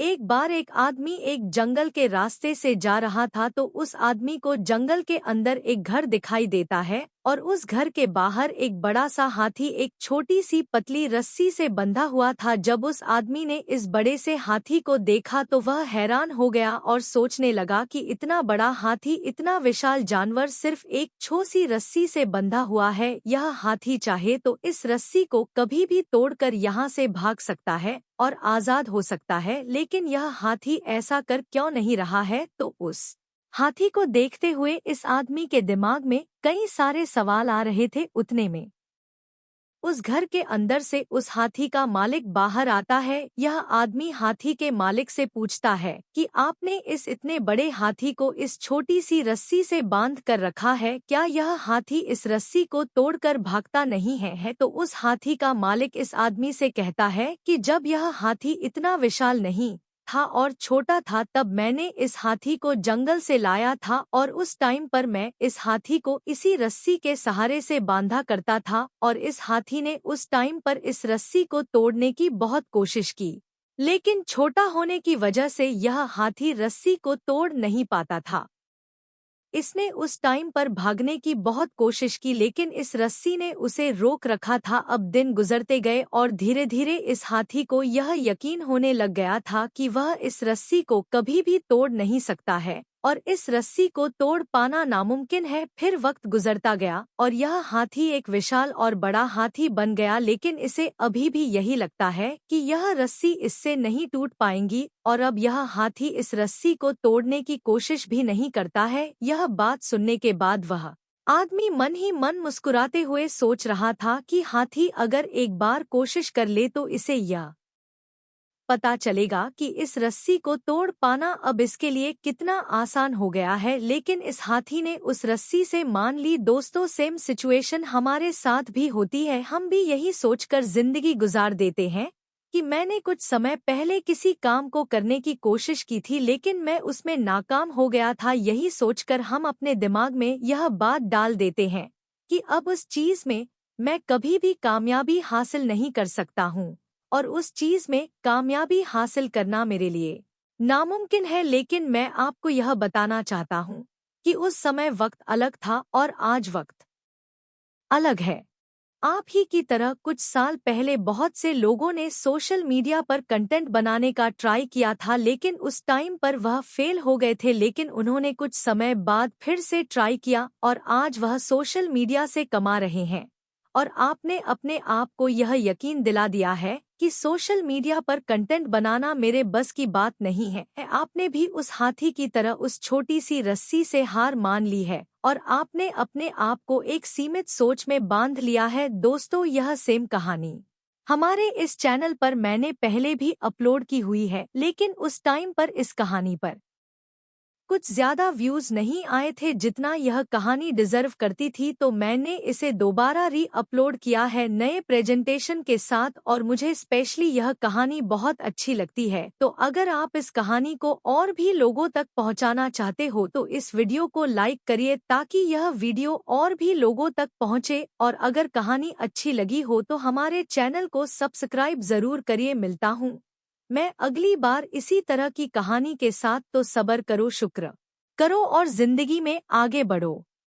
एक बार एक आदमी एक जंगल के रास्ते से जा रहा था तो उस आदमी को जंगल के अंदर एक घर दिखाई देता है और उस घर के बाहर एक बड़ा सा हाथी एक छोटी सी पतली रस्सी से बंधा हुआ था। जब उस आदमी ने इस बड़े से हाथी को देखा तो वह हैरान हो गया और सोचने लगा कि इतना बड़ा हाथी, इतना विशाल जानवर सिर्फ एक छोटी रस्सी से बंधा हुआ है। यह हाथी चाहे तो इस रस्सी को कभी भी तोड़कर यहाँ से भाग सकता है और आजाद हो सकता है, लेकिन यह हाथी ऐसा कर क्यों नहीं रहा है? तो उस हाथी को देखते हुए इस आदमी के दिमाग में कई सारे सवाल आ रहे थे। उतने में उस घर के अंदर से उस हाथी का मालिक बाहर आता है। यह आदमी हाथी के मालिक से पूछता है कि आपने इस इतने बड़े हाथी को इस छोटी सी रस्सी से बांध कर रखा है, क्या यह हाथी इस रस्सी को तोड़कर भागता नहीं है? तो उस हाथी का मालिक इस आदमी से कहता है कि जब यह हाथी इतना विशाल नहीं था और छोटा था तब मैंने इस हाथी को जंगल से लाया था और उस टाइम पर मैं इस हाथी को इसी रस्सी के सहारे से बांधा करता था और इस हाथी ने उस टाइम पर इस रस्सी को तोड़ने की बहुत कोशिश की, लेकिन छोटा होने की वजह से यह हाथी रस्सी को तोड़ नहीं पाता था। इसने उस टाइम पर भागने की बहुत कोशिश की, लेकिन इस रस्सी ने उसे रोक रखा था। अब दिन गुजरते गए और धीरे धीरे इस हाथी को यह यकीन होने लग गया था कि वह इस रस्सी को कभी भी तोड़ नहीं सकता है और इस रस्सी को तोड़ पाना नामुमकिन है। फिर वक्त गुजरता गया और यह हाथी एक विशाल और बड़ा हाथी बन गया, लेकिन इसे अभी भी यही लगता है कि यह रस्सी इससे नहीं टूट पाएंगी और अब यह हाथी इस रस्सी को तोड़ने की कोशिश भी नहीं करता है। यह बात सुनने के बाद वह आदमी मन ही मन मुस्कुराते हुए सोच रहा था कि हाथी अगर एक बार कोशिश कर ले तो इसे यह पता चलेगा कि इस रस्सी को तोड़ पाना अब इसके लिए कितना आसान हो गया है। लेकिन इस हाथी ने उस रस्सी से मान ली। दोस्तों, सेम सिचुएशन हमारे साथ भी होती है। हम भी यही सोचकर जिंदगी गुजार देते हैं कि मैंने कुछ समय पहले किसी काम को करने की कोशिश की थी लेकिन मैं उसमें नाकाम हो गया था। यही सोचकर हम अपने दिमाग में यह बात डाल देते हैं कि अब उस चीज में मैं कभी भी कामयाबी हासिल नहीं कर सकता हूँ और उस चीज में कामयाबी हासिल करना मेरे लिए नामुमकिन है। लेकिन मैं आपको यह बताना चाहता हूँ कि उस समय वक्त अलग था और आज वक्त अलग है। आप ही की तरह कुछ साल पहले बहुत से लोगों ने सोशल मीडिया पर कंटेंट बनाने का ट्राई किया था, लेकिन उस टाइम पर वह फेल हो गए थे। लेकिन उन्होंने कुछ समय बाद फिर से ट्राई किया और आज वह सोशल मीडिया से कमा रहे हैं। और आपने अपने आप को यह यकीन दिला दिया है कि सोशल मीडिया पर कंटेंट बनाना मेरे बस की बात नहीं है। आपने भी उस हाथी की तरह उस छोटी सी रस्सी से हार मान ली है और आपने अपने आप को एक सीमित सोच में बांध लिया है। दोस्तों, यह सेम कहानी हमारे इस चैनल पर मैंने पहले भी अपलोड की हुई है, लेकिन उस टाइम पर इस कहानी पर कुछ ज्यादा व्यूज नहीं आए थे जितना यह कहानी डिजर्व करती थी, तो मैंने इसे दोबारा री अपलोड किया है नए प्रेजेंटेशन के साथ और मुझे स्पेशली यह कहानी बहुत अच्छी लगती है। तो अगर आप इस कहानी को और भी लोगों तक पहुंचाना चाहते हो तो इस वीडियो को लाइक करिए ताकि यह वीडियो और भी लोगों तक पहुंचे, और अगर कहानी अच्छी लगी हो तो हमारे चैनल को सब्सक्राइब जरूर करिए। मिलता हूँ मैं अगली बार इसी तरह की कहानी के साथ। तो सब्र करो, शुक्र करो और जिंदगी में आगे बढ़ो।